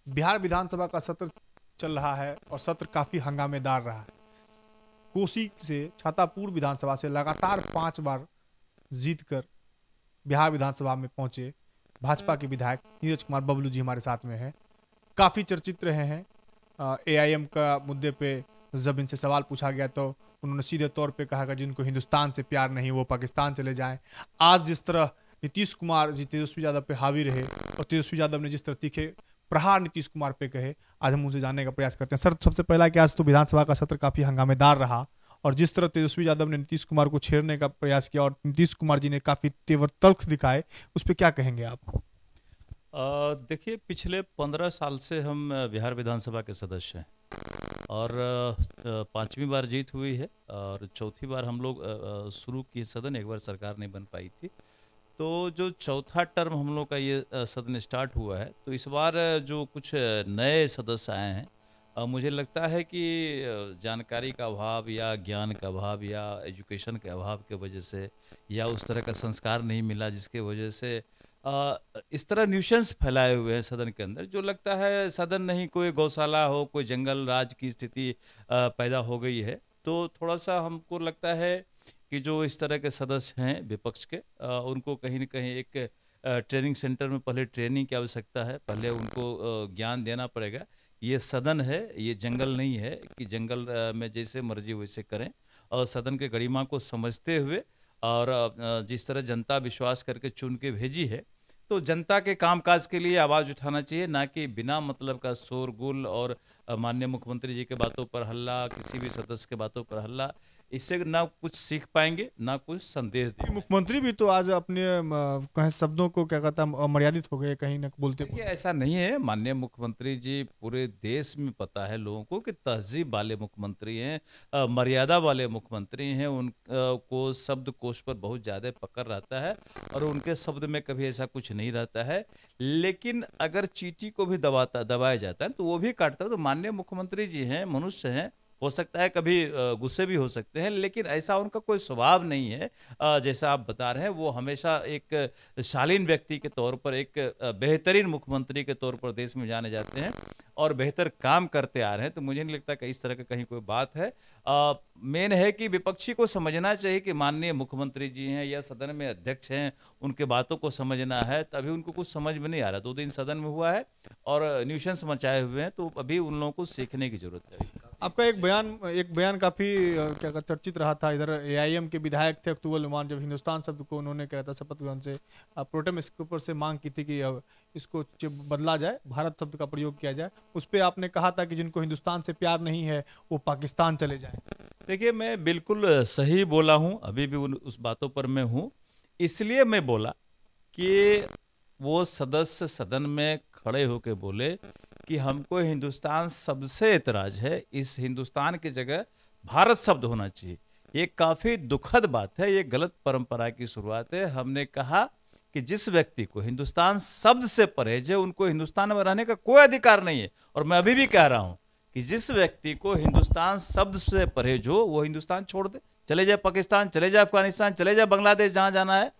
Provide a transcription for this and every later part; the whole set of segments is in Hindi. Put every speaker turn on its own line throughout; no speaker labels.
बिहार विधानसभा का सत्र चल रहा है और सत्र काफी हंगामेदार रहा है। कोसी से छातापुर विधानसभा से लगातार 5 बार जीतकर बिहार विधानसभा में पहुंचे भाजपा के विधायक नीरज कुमार बबलू जी हमारे साथ में हैं। काफी चर्चित रहे हैं। एआईएम का मुद्दे पे जब इनसे सवाल पूछा गया तो उन्होंने सीधे तौर पे कहा कि जिनको हिंदुस्तान से प्यार नहीं वो पाकिस्तान चले जाएं। आज जिस तरह नीतीश कुमार जी तेजस्वी यादव पे हावी रहे और तेजस्वी यादव ने जिस तरह तीखे प्रहार नीतीश कुमार पे कहे, आज हम उनसे जानने का प्रयास करते हैं। सर, सबसे पहला कि आज तो विधानसभा का सत्र काफी हंगामेदार रहा और जिस तरह तेजस्वी यादव ने नीतीश कुमार को छेड़ने का प्रयास किया और नीतीश कुमार जी ने काफी तेवर तल्ख दिखाए, उस पर क्या कहेंगे आप?
देखिए, पिछले 15 साल से हम बिहार विधानसभा के सदस्य हैं और 5वीं बार जीत हुई है और चौथी बार हम लोग शुरू किए सदन, एक बार सरकार नहीं बन पाई थी। तो जो चौथा टर्म हम लोग का ये सदन स्टार्ट हुआ है, तो इस बार जो कुछ नए सदस्य आए हैं, मुझे लगता है कि जानकारी का अभाव या ज्ञान का अभाव या एजुकेशन के अभाव के वजह से या उस तरह का संस्कार नहीं मिला जिसके वजह से इस तरह न्यूसेंस फैलाए हुए हैं सदन के अंदर, जो लगता है सदन नहीं कोई गौशाला हो, कोई जंगल राज की स्थिति पैदा हो गई है। तो थोड़ा सा हमको लगता है कि जो इस तरह के सदस्य हैं विपक्ष के, उनको कहीं न कहीं एक ट्रेनिंग सेंटर में पहले ट्रेनिंग की आवश्यकता है, पहले उनको ज्ञान देना पड़ेगा। ये सदन है, ये जंगल नहीं है कि जंगल में जैसे मर्जी वैसे करें, और सदन के गरिमा को समझते हुए और जिस तरह जनता विश्वास करके चुन के भेजी है, तो जनता के कामकाज के लिए आवाज़ उठाना चाहिए, ना कि बिना मतलब का शोरगुल और माननीय मुख्यमंत्री जी के बातों पर हल्ला, किसी भी सदस्य के बातों पर हल्ला। इससे ना कुछ सीख पाएंगे ना कुछ संदेश देंगे।
मुख्यमंत्री भी तो आज अपने कहे शब्दों को क्या कहता है अमर्यादित हो गए कहीं ना बोलते।
देखिए, ऐसा नहीं है। माननीय मुख्यमंत्री जी, पूरे देश में पता है लोगों को कि तहजीब वाले मुख्यमंत्री हैं, मर्यादा वाले मुख्यमंत्री हैं। को शब्द कोश पर बहुत ज़्यादा पकड़ रहता है और उनके शब्द में कभी ऐसा कुछ नहीं रहता है। लेकिन अगर चींटी को भी दबाया जाता है तो वो भी काटता है। तो माननीय मुख्यमंत्री जी हैं, मनुष्य हैं, हो सकता है कभी गुस्से भी हो सकते हैं, लेकिन ऐसा उनका कोई स्वभाव नहीं है। जैसा आप बता रहे हैं, वो हमेशा एक शालीन व्यक्ति के तौर पर, एक बेहतरीन मुख्यमंत्री के तौर पर देश में जाने जाते हैं और बेहतर काम करते आ रहे हैं। तो मुझे नहीं लगता कि इस तरह का कहीं कोई बात है। मेन है कि विपक्षी को समझना चाहिए कि माननीय मुख्यमंत्री जी हैं या सदन में अध्यक्ष हैं, उनके बातों को समझना है। तभी उनको कुछ समझ में नहीं आ रहा। 2 दिन सदन में हुआ है और न्यूसेंस मचाए हुए हैं, तो अभी उन लोगों को सीखने की जरूरत है।
आपका एक बयान काफी क्या चर्चित रहा था। इधर एआईएम के विधायक थे अख्तुल उमान, जब हिंदुस्तान शब्द को उन्होंने क्या था शपथ ग्रहण से प्रोटेम इसके ऊपर से मांग की थी कि अब इसको बदला जाए, भारत शब्द का प्रयोग किया जाए। उस पर आपने कहा था कि जिनको हिंदुस्तान से प्यार नहीं है वो पाकिस्तान चले जाए।
देखिए, मैं बिल्कुल सही बोला हूं, अभी भी उस बातों पर मैं हूं। इसलिए मैं बोला कि वो सदस्य सदन में खड़े होकर बोले कि हमको हिंदुस्तान शब्द से एतराज है, इस हिंदुस्तान की जगह भारत शब्द होना चाहिए। ये काफी दुखद बात है, ये गलत परंपरा की शुरुआत है। हमने कहा कि जिस व्यक्ति को हिंदुस्तान शब्द से परहेज है, उनको हिंदुस्तान में रहने का कोई अधिकार नहीं है। और मैं अभी भी कह रहा हूं कि जिस व्यक्ति को हिंदुस्तान शब्द से परहेज हो, वो हिंदुस्तान छोड़ दे, चले जाए पाकिस्तान, चले जाए अफगानिस्तान, चले जाए बांग्लादेश, जहां जाना है।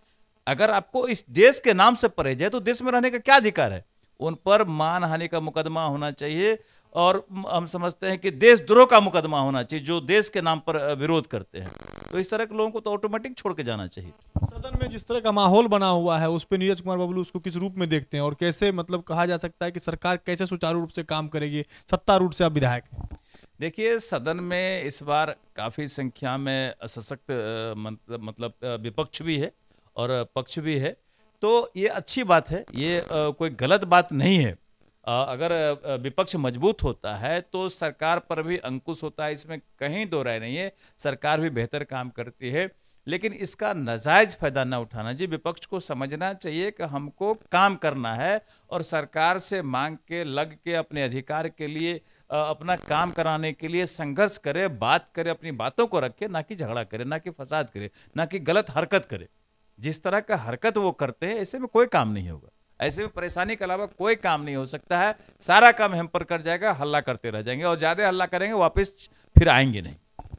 अगर आपको इस देश के नाम से परहेज है तो देश में रहने का क्या अधिकार है? उन पर मानहानि का मुकदमा होना चाहिए और हम समझते हैं कि देशद्रोह का मुकदमा होना चाहिए जो देश के नाम पर विरोध करते हैं। तो इस तरह के लोगों को तो ऑटोमेटिक छोड़ के जाना चाहिए।
सदन में जिस तरह का माहौल बना हुआ है, उस पर नीरज कुमार बबलू उसको किस रूप में देखते हैं और कैसे मतलब कहा जा सकता है कि सरकार कैसे सुचारू रूप से काम करेगी? सत्तारूढ़ से आप विधायक हैं।
देखिए, सदन में इस बार काफी संख्या में सशक्त मतलब विपक्ष भी है और पक्ष भी है, तो ये अच्छी बात है। ये कोई गलत बात नहीं है। अगर विपक्ष मजबूत होता है तो सरकार पर भी अंकुश होता है, इसमें कहीं दो राय नहीं है। सरकार भी बेहतर काम करती है, लेकिन इसका नाजायज फायदा ना उठाना चाहिए। विपक्ष को समझना चाहिए कि हमको काम करना है और सरकार से मांग के, लग के, अपने अधिकार के लिए, अपना काम कराने के लिए संघर्ष करे, बात करे, अपनी बातों को रखे, ना कि झगड़ा करे, ना कि फसाद करे, ना कि गलत हरकत करे। जिस तरह का हरकत वो करते हैं, ऐसे में कोई काम नहीं होगा। ऐसे में परेशानी के अलावा कोई काम नहीं हो सकता है। सारा काम हम पर कर जाएगा, हल्ला करते रह जाएंगे और ज्यादा हल्ला करेंगे वापस फिर आएंगे नहीं।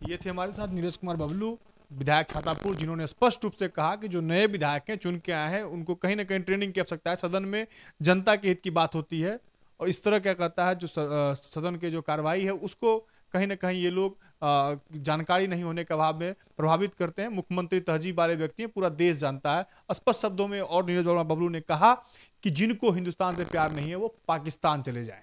ये थे हमारे साथ नीरज कुमार बबलू, विधायक छातापुर, जिन्होंने स्पष्ट रूप से कहा कि जो नए विधायक हैं, चुन के आए हैं, उनको कहीं ना कहीं ट्रेनिंग की आवश्यकता है। सदन में जनता के हित की बात होती है और इस तरह क्या कहता है जो सदन के जो कार्रवाई है उसको कहीं ना कहीं ये लोग जानकारी नहीं होने के अभाव में प्रभावित करते हैं। मुख्यमंत्री तहजीब वाले व्यक्ति हैं, पूरा देश जानता है। स्पष्ट शब्दों में और नीरज वर्मा बबलू ने कहा कि जिनको हिंदुस्तान से प्यार नहीं है वो पाकिस्तान चले जाएं।